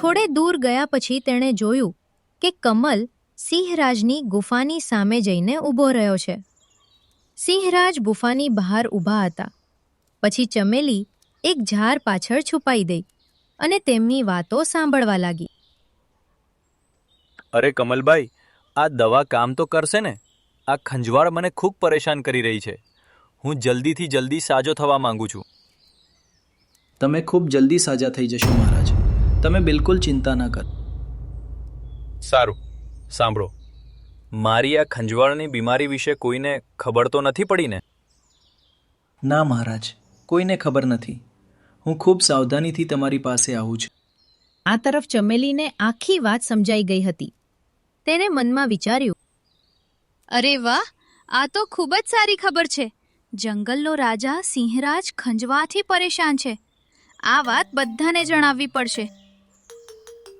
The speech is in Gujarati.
થોડે દૂર ગયા પછી તેણે જોયું કે કમલ સિંહરાજની ગુફાની સામે જઈને ઊભો રહ્યો છે. સિંહરાજ ગુફાની બહાર ઊભા હતા. પછી ચમેલી એક ઝાડ પાછળ છુપાઈ ગઈ અને તેમની વાતો સાંભળવા લાગી. અરે કમલભાઈ, આ દવા કામ તો કરશે ને? આ ખંજવાળ મને ખૂબ પરેશાન કરી રહી છે. હું જલ્દીથી જલ્દી સાજો થવા માંગુ છું. તમે ખૂબ જલ્દી સાજા થઈ જશો મહારાજ. તમે બિલકુલ ચિંતા ન કરો. સારું, સાંભળો. મારી આ ખંજવાળની બીમારી વિશે કોઈને ખબર તો નથી પડી ને? ના મહારાજ, કોઈને ખબર નથી. હું ખૂબ સાવધાનીથી તમારી પાસે આવું છું. આ તરફ ચમેલીને આખી વાત સમજાઈ ગઈ હતી. તેને મનમાં વિચાર્યું, અરે વાહ, આ તો ખૂબ જ સારી ખબર છે. જંગલનો રાજા સિંહરાજ ખંજવાળથી પરેશાન છે. આ વાત બધાને જણાવવી પડશે.